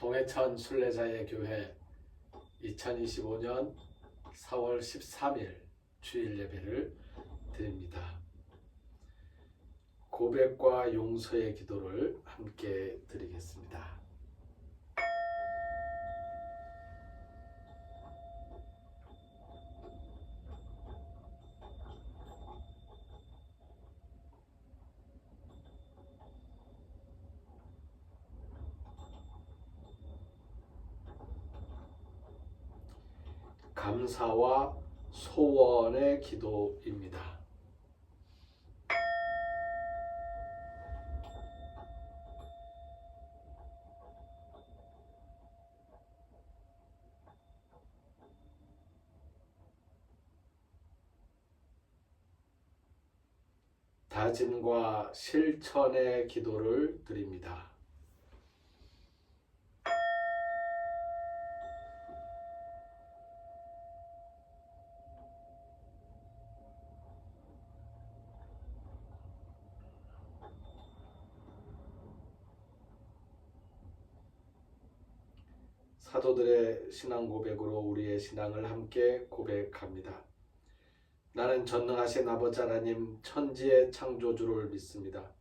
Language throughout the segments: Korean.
동해천 순례자의 교회 2025년 4월 13일 주일 예배를 드립니다. 고백과 용서의 기도를 함께 드리겠습니다. 감사와 소원의 기도입니다. 다짐과 실천의 기도를 드립니다. 사도들의 신앙 고백으로 우리의 신앙을 함께 고백합니다. 나는 전능하신 아버지 하나님 천지의 창조주를 믿습니다.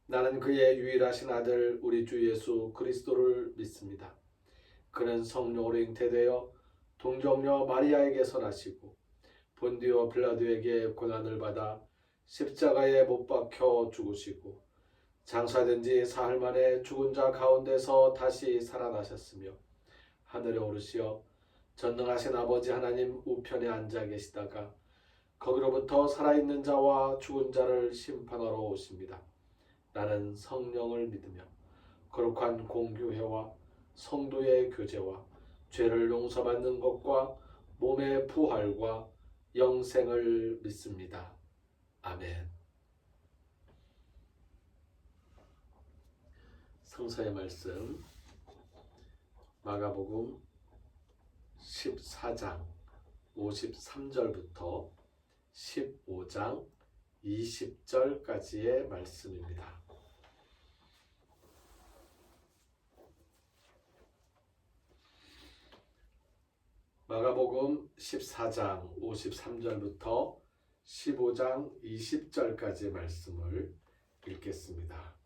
나는 그의 유일하신 아들 우리 주 예수 그리스도를 믿습니다. 그는 성령으로 잉태되어 동정녀 마리아에게서 나시고 본디오 빌라도에게 고난을 받아 십자가에 못 박혀 죽으시고 장사된 지 사흘 만에 죽은 자 가운데서 다시 살아나셨으며 하늘에 오르시어 전능하신 아버지 하나님 우편에 앉아 계시다가 거기로부터 살아있는 자와 죽은 자를 심판하러 오십니다. 나는 성령을 믿으며 거룩한 공교회와 성도의 교제와 죄를 용서받는 것과 몸의 부활과 영생을 믿습니다. 아멘. 성서의 말씀 마가복음 14장 53절부터 15장 20절까지의 말씀입니다. 마가복음 14장 53절부터 15장 20절까지의 말씀을 읽겠습니다.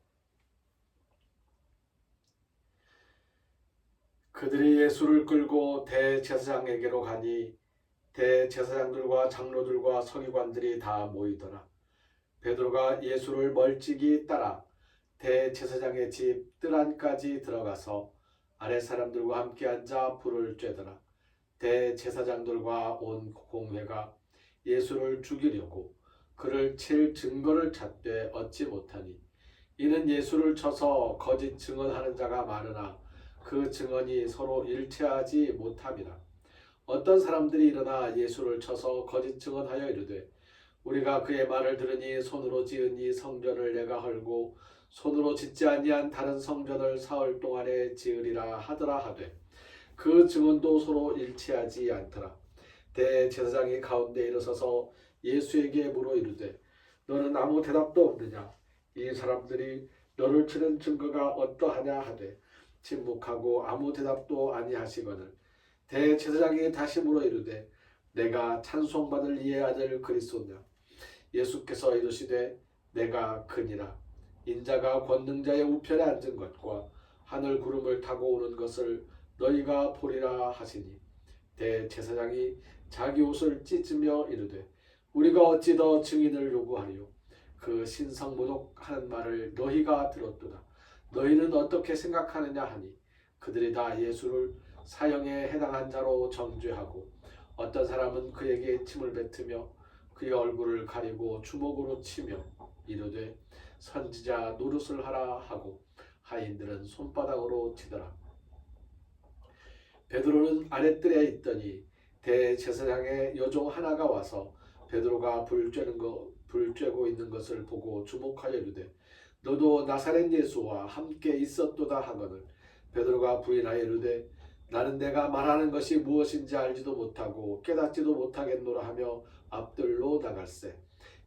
그들이 예수를 끌고 대제사장에게로 가니 대제사장들과 장로들과 서기관들이 다 모이더라. 베드로가 예수를 멀찍이 따라 대제사장의 집 뜰 안까지 들어가서 아랫사람들과 함께 앉아 불을 쬐더라. 대제사장들과 온 공회가 예수를 죽이려고 그를 칠 증거를 찾되 얻지 못하니 이는 예수를 쳐서 거짓 증언하는 자가 많으나 그 증언이 서로 일치하지 못함이라. 어떤 사람들이 일어나 예수를 쳐서 거짓 증언하여 이르되 우리가 그의 말을 들으니 손으로 지은 이 성전을 내가 헐고 손으로 짓지 아니한 다른 성전을 사흘 동안에 지으리라 하더라 하되 그 증언도 서로 일치하지 않더라. 대제사장이 가운데 일어서서 예수에게 물어 이르되 너는 아무 대답도 없느냐? 이 사람들이 너를 치는 증거가 어떠하냐 하되 침묵하고 아무 대답도 아니하시거늘 대제사장이 다시 물어 이르되 내가 찬송받을 이의 아들 그리스도냐? 예수께서 이르시되 내가 그니라. 인자가 권능자의 우편에 앉은 것과 하늘 구름을 타고 오는 것을 너희가 보리라 하시니 대제사장이 자기 옷을 찢으며 이르되 우리가 어찌 더 증인을 요구하리요? 그 신성모독하는 말을 너희가 들었도다. 너희는 어떻게 생각하느냐 하니 그들이 다 예수를 사형에 해당한 자로 정죄하고 어떤 사람은 그에게 침을 뱉으며 그의 얼굴을 가리고 주먹으로 치며 이르되 선지자 노릇을 하라 하고 하인들은 손바닥으로 치더라. 베드로는 아랫뜰에 있더니 대제사장의 여종 하나가 와서 베드로가 불 쬐고 있는 것을 보고 주목하여 이르되 너도 나사렛 예수와 함께 있었도다 하거늘 베드로가 부인하여 이르되 나는 내가 말하는 것이 무엇인지 알지도 못하고 깨닫지도 못하겠노라 하며 앞들로 나갈새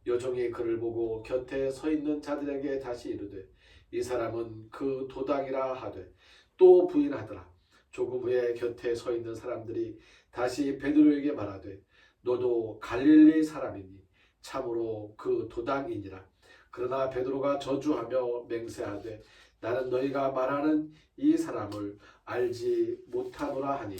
여종이 그를 보고 곁에 서 있는 자들에게 다시 이르되 이 사람은 그 도당이라 하되 또 부인하더라. 조금 후에 곁에 서 있는 사람들이 다시 베드로에게 말하되 너도 갈릴리 사람이니 참으로 그 도당이니라. 그러나 베드로가 저주하며 맹세하되 나는 너희가 말하는 이 사람을 알지 못하노라 하니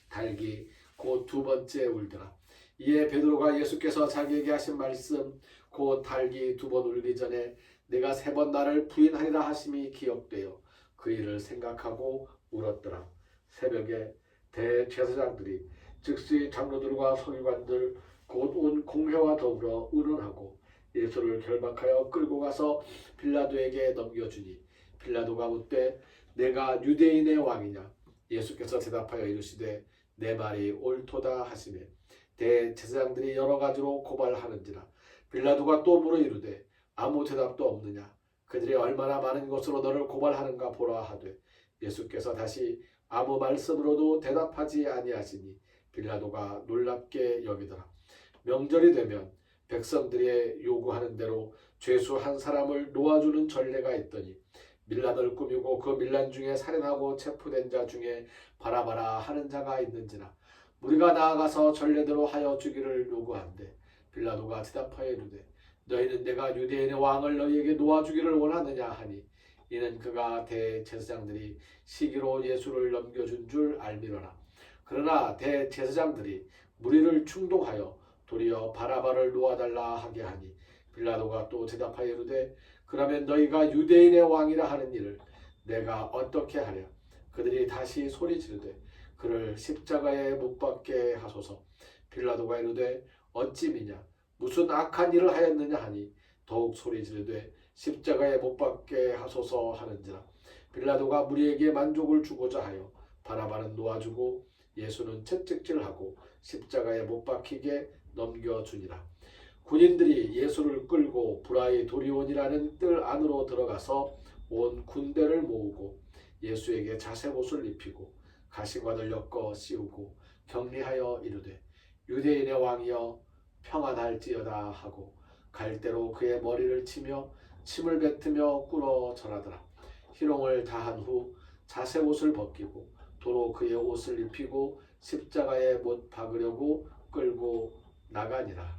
닭이 곧 두 번째 울더라. 이에 베드로가 예수께서 자기에게 하신 말씀 곧 닭이 두 번 울기 전에 내가 세 번 나를 부인하리라 하심이 기억되어 그 일을 생각하고 울었더라. 새벽에 대제사장들이 즉시 장로들과 서기관들 곧 온 공회와 더불어 의논하고 예수를 결박하여 끌고 가서 빌라도에게 넘겨주니 빌라도가 묻되 내가 유대인의 왕이냐? 예수께서 대답하여 이르시되 내 말이 옳도다 하시매 대제사장들이 여러 가지로 고발하는지라. 빌라도가 또 물어 이르되 아무 대답도 없느냐? 그들이 얼마나 많은 것으로 너를 고발하는가 보라 하되 예수께서 다시 아무 말씀으로도 대답하지 아니하시니 빌라도가 놀랍게 여기더라. 명절이 되면 백성들이 요구하는 대로 죄수 한 사람을 놓아주는 전례가 있더니 밀란을 꾸미고 그 밀란 중에 살인하고 체포된 자 중에 바라바라 하는 자가 있는지라. 우리가 나아가서 전례대로 하여 주기를 요구한대 빌라도가 대답하여 이르되 너희는 내가 유대인의 왕을 너희에게 놓아주기를 원하느냐 하니 이는 그가 대제사장들이 시기로 예수를 넘겨준 줄 알미러라. 그러나 대제사장들이 무리를 충동하여 도리어 바라바를 놓아달라 하게 하니 빌라도가 또 대답하여 이르되 그러면 너희가 유대인의 왕이라 하는 일을 내가 어떻게 하랴? 그들이 다시 소리 지르되 그를 십자가에 못 박게 하소서. 빌라도가 이르되 어찌 미냐? 무슨 악한 일을 하였느냐 하니 더욱 소리 지르되 십자가에 못 박게 하소서 하는지라. 빌라도가 무리에게 만족을 주고자 하여 바라바는 놓아주고 예수는 채찍질하고 십자가에 못 박히게 넘겨주니라. 군인들이 예수를 끌고 브라이 도리온이라는 뜰 안으로 들어가서 온 군대를 모으고 예수에게 자색옷을 입히고 가시관을 엮어 씌우고 격리하여 이르되 유대인의 왕이여 평안할지어다 하고 갈대로 그의 머리를 치며 침을 뱉으며 꿇어 절하더라. 희롱을 다한 후 자색옷을 벗기고 도로 그의 옷을 입히고 십자가에 못 박으려고 끌고 나가니라.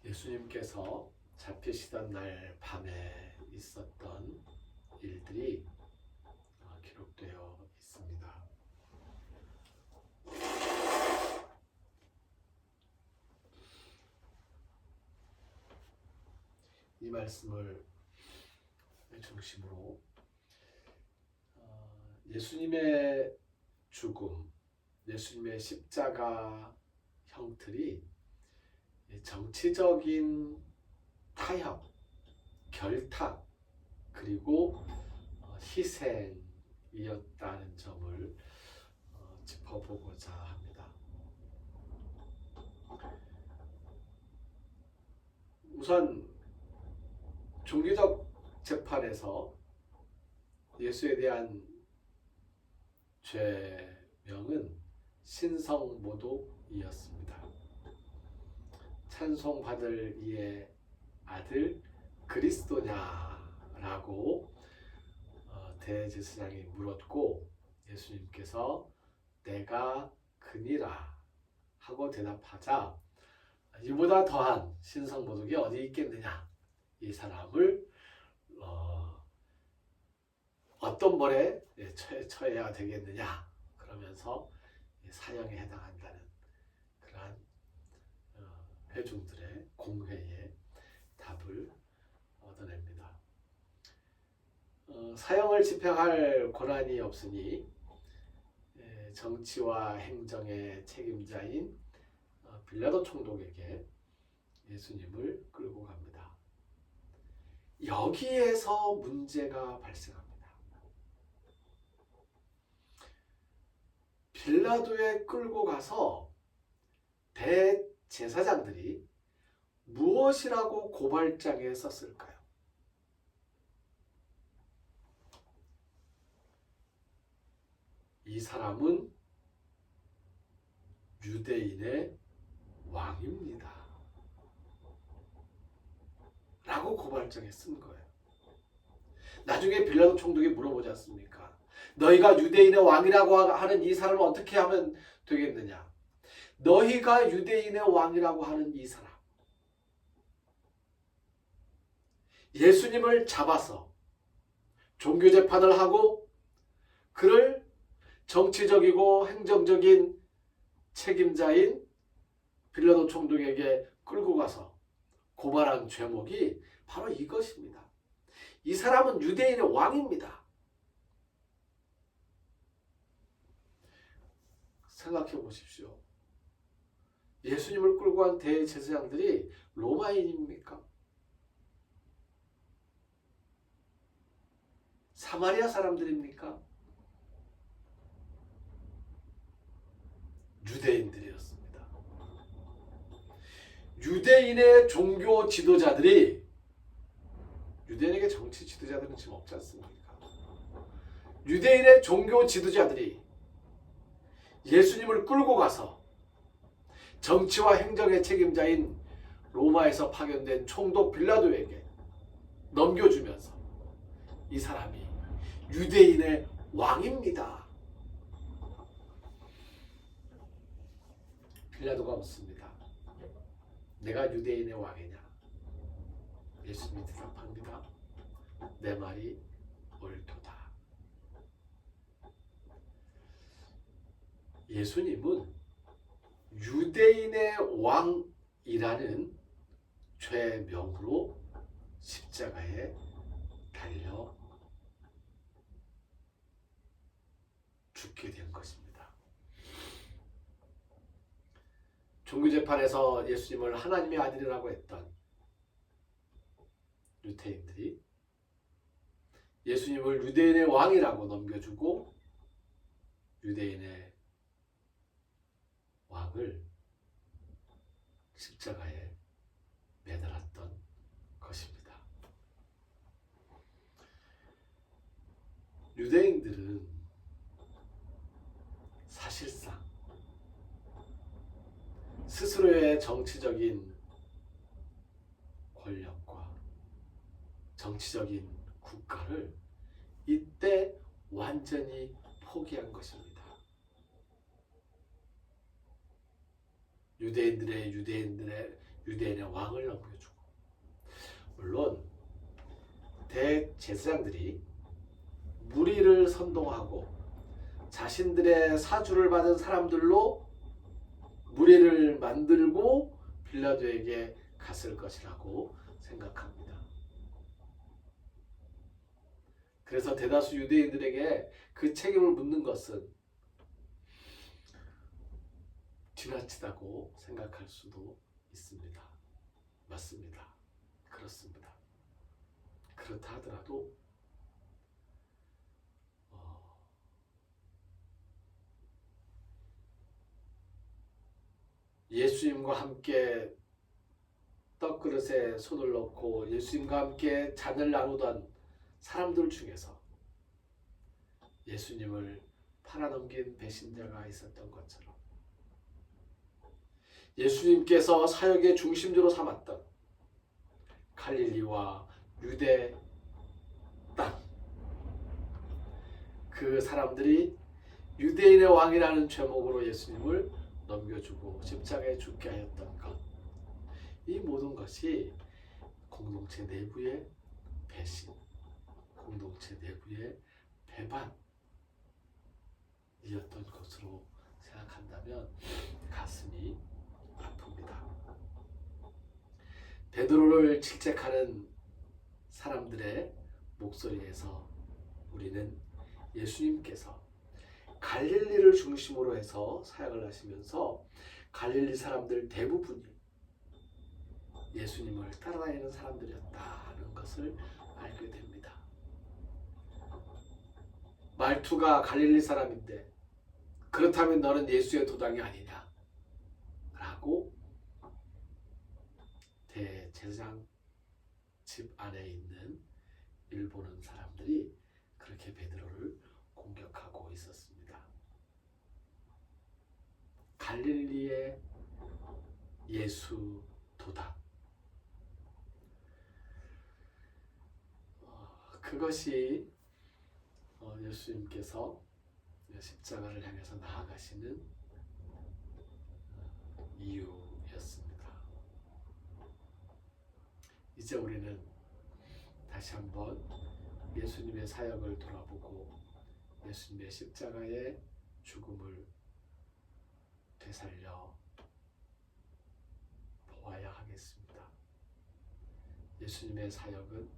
예수님께서 잡히시던 날 밤에 있었던 일들이 기록되어 있습니다. 이 말씀을 중심으로 예수님의 죽음, 예수님의 십자가 형틀이 정치적인 타협, 결탁, 그리고 희생이었다는 점을 짚어보고자 합니다. 우선 종교적 재판에서 예수에 대한 죄명은 신성모독이었습니다. 찬송받을 이의 아들 그리스도냐라고 대제사장이 물었고 예수님께서 내가 그니라 하고 대답하자 이보다 더한 신성모독이 어디 있겠느냐. 이 사람을 어떤 벌에 처해야 되겠느냐. 그러면서 사형에 해당한다는 그러한 회중들의 공회에 답을 얻어냅니다. 사형을 집행할 권한이 없으니 정치와 행정의 책임자인 빌라도 총독에게 예수님을 끌고 갑니다. 여기에서 문제가 발생합니다. 빌라도에 끌고 가서 대제사장들이 무엇이라고 고발장에 썼을까요? 이 사람은 유대인의 왕입니다. 라고 고발장에 쓴 거예요. 나중에 빌라도 총독이 물어보지 않습니까? 너희가 유대인의 왕이라고 하는 이 사람을 어떻게 하면 되겠느냐? 너희가 유대인의 왕이라고 하는 이 사람, 예수님을 잡아서 종교재판을 하고 그를 정치적이고 행정적인 책임자인 빌라도 총독에게 끌고 가서 고발한 죄목이 바로 이것입니다. 이 사람은 유대인의 왕입니다. 생각해 보십시오. 예수님을 끌고 간 대제사장들이 로마인입니까? 사마리아 사람들입니까? 유대인들이었습니다. 유대인의 종교 지도자들이, 유대인에게 정치 지도자들은 지금 없지 않습니까? 유대인의 종교 지도자들이 예수님을 끌고 가서 정치와 행정의 책임자인 로마에서 파견된 총독 빌라도에게 넘겨주면서 이 사람이 유대인의 왕입니다. 빌라도가 묻습니다. 내가 유대인의 왕이냐? 예수님이 대답합니다. 내 말이 옳도다. 예수님은 유대인의 왕이라는 죄명으로 십자가에 달려 죽게 된 것입니다. 종교재판에서 예수님을 하나님의 아들이라고 했던 유대인들이 예수님을 유대인의 왕이라고 넘겨주고 유대인의 왕을 십자가에 매달았던 것입니다. 유대인들은 사실상 스스로의 정치적인 권력과 정치적인 국가를 이때 완전히 포기한 것입니다. 유대인의 왕을 넘겨주고, 물론 대제사장들이 무리를 선동하고 자신들의 사주를 받은 사람들로 무리를 만들고 빌라도에게 갔을 것이라고 생각합니다. 그래서 대다수 유대인들에게 그 책임을 묻는 것은 지나치다고 생각할 수도 있습니다. 맞습니다. 그렇습니다. 그렇다 하더라도 예수님과 함께 떡그릇에 손을 넣고 예수님과 함께 잔을 나누던 사람들 중에서 예수님을 팔아넘긴 배신자가 있었던 것처럼 예수님께서 사역의 중심지로 삼았던 갈릴리와 유대 땅, 그 사람들이 유대인의 왕이라는 제목으로 예수님을 넘겨주고 십자가에 죽게 하였던 것, 이 모든 것이 공동체 내부의 배신, 공동체 내부의 배반이었던 것으로 생각한다면 가슴이 아픕니다. 베드로를 질책하는 사람들의 목소리에서 우리는 예수님께서 갈릴리를 중심으로 해서 사역을 하시면서 갈릴리 사람들 대부분이 예수님을 따라다니는 사람들이었다는 것을 알게 됩니다. 말투가 갈릴리 사람인데 그렇다면 너는 예수의 도당이 아니냐? 라고 대제사장 집 안에 있는 일보는 사람들이 그렇게 베드로를 공격하고 있었습니다. 갈릴리의 예수도다. 그것이 예수님께서 십자가를 향해서 나아가시는 이유였습니다. 이제 우리는 다시 한번 예수님의 사역을 돌아보고 예수님의 십자가의 죽음을 되살려 보아야 하겠습니다. 예수님의 사역은,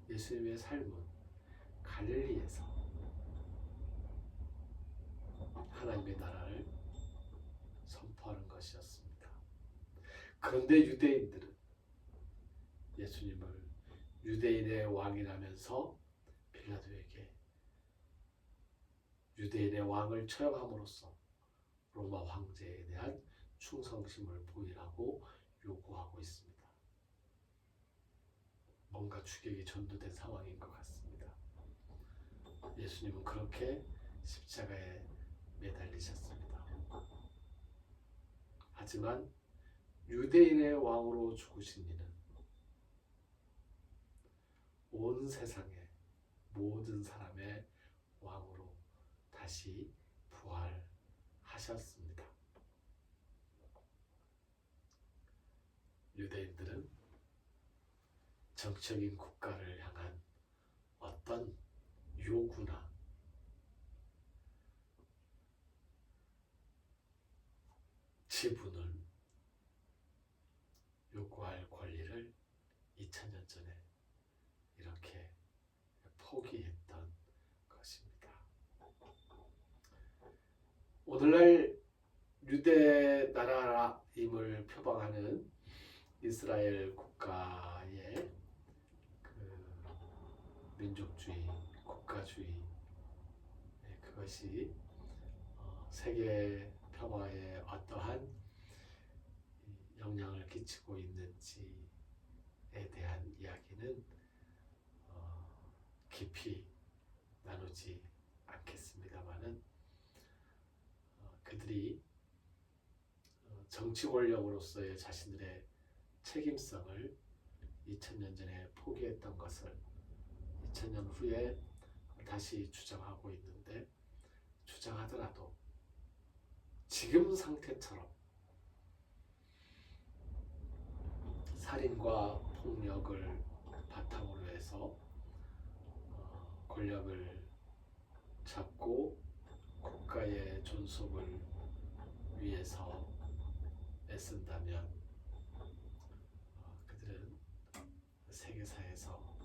예수님의 삶은 갈릴리에서 하나님의 나라를 선포하는 것이었습니다. 그런데 유대인들은 예수님을 유대인의 왕이라면서 빌라도에게 유대인의 왕을 처형함으로써 로마 황제에 대한 충성심을 보이라고 요구하고 있습니다. 뭔가 추격이 전도된 상황인 것 같습니다. 예수님은 그렇게 십자가에 매달리셨습니다. 하지만 유대인의 왕으로 죽으신 이는 온 세상의 모든 사람의 왕으로 다시 부활하셨습니다. 유대인들은 정적인 국가를 향한 어떤 요구나 지분을 요구할 권리를 2000년 전에 이렇게 포기했던 것입니다. 오늘날 유대 나라임을 표방하는 이스라엘 국가의 민족주의, 국가주의, 그것이 세계 평화에 어떠한 영향을 끼치고 있는지에 대한 이야기는 깊이 나누지 않겠습니다만은 그들이 정치 권력으로서의 자신들의 책임성을 2000년 전에 포기했던 것을 2000년 후에 다시 주장하고 있는데, 주장하더라도 지금 상태처럼 살인과 폭력을 바탕으로 해서 권력을 잡고 국가의 존속을 위해서 애쓴다면 그들은 세계사에서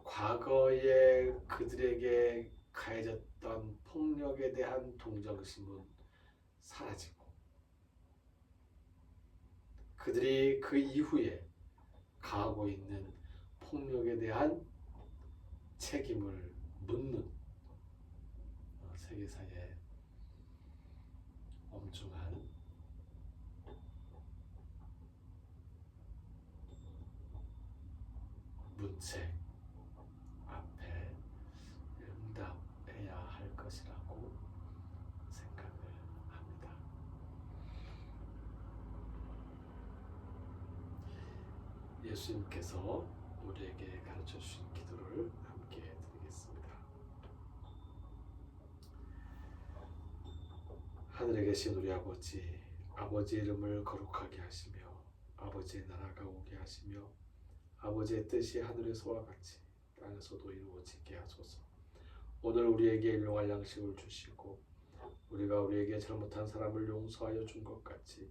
과거에 그들에게 가해졌던 폭력에 대한 동정심은 사라지고 그들이 그 이후에 가하고 있는 폭력에 대한 책임을 묻는 세계사의 엄중한 문책 앞에 응답해야 할 것이라고 생각을 합니다. 예수님께서 우리에게 가르쳐 주신 기도를 함께 드리겠습니다. 하늘에 계신 우리 아버지, 아버지의 이름을 거룩하게 하시며 아버지의 나라가 오게 하시며 아버지의 뜻이 하늘에서와 같이 땅에서도 이루어지게 하소서. 오늘 우리에게 일용할 양식을 주시고 우리가 우리에게 잘못한 사람을 용서하여 준 것 같이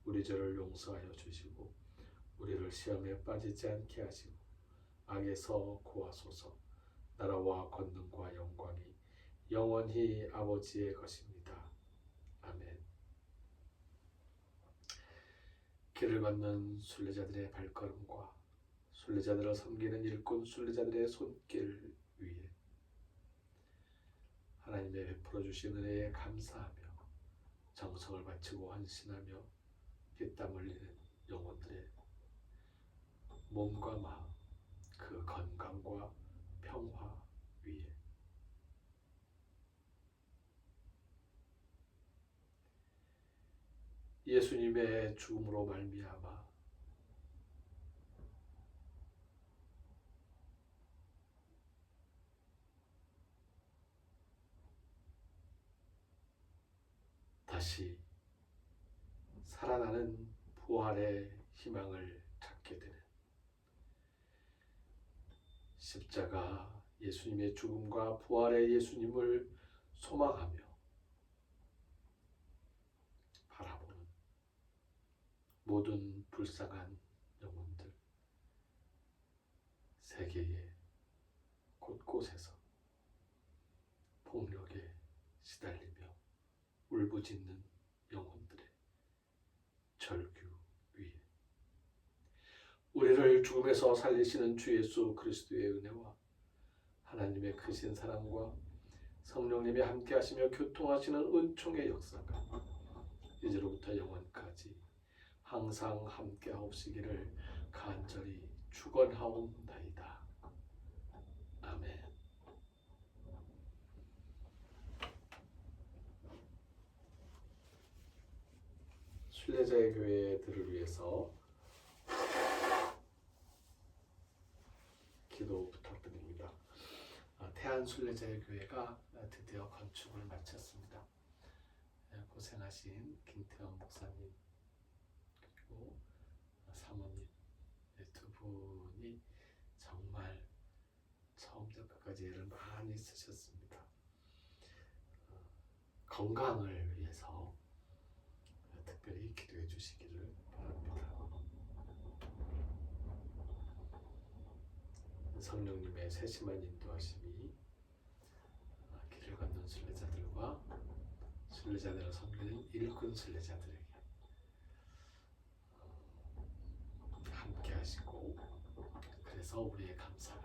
우리 죄를 용서하여 주시고 우리를 시험에 빠지지 않게 하시고 악에서 구하소서. 나라와 권능과 영광이 영원히 아버지의 것입니다. 아멘. 길을 걷는 순례자들의 발걸음과 순례자들을 섬기는 일꾼 순례자들의 손길 위에 하나님의 베풀어 주신 은혜에 감사하며 정성을 바치고 헌신하며 피땀 흘리는 영혼들의 몸과 마음, 그 건강과 평화 위에 예수님의 죽음으로 말미암아 다시 살아나는 부활의 희망을 찾게 되는 십자가 예수님의 죽음과 부활의 예수님을 소망하며 바라보는 모든 불쌍한 영혼들, 세계의 곳곳에서 폭력에 시달리며 울부짖는 영혼들의 절규 위에 우리를 죽음에서 살리시는 주 예수 그리스도의 은혜와 하나님의 크신 사랑과 성령님이 함께 하시며 교통하시는 은총의 역사가 이제로부터 영원까지 항상 함께 하옵시기를 간절히 축원하옵나이다. 아멘. 순례자의 교회들을 위해서 기도 부탁드립니다. 태안 순례자의 교회가 드디어 건축을 마쳤습니다. 고생하신 김태원 목사님 그리고 사모님 두 분이 정말 처음부터 끝까지 애를 많이 쓰셨습니다. 건강을 위해서 특별히 기도해 주시기를 바랍니다. 성령님의 세심한 인도하심이 길을 걷는 순례자들과 순례자들을 섬기는 일꾼 순례자들에게 함께 하시고 그래서 우리의 감사가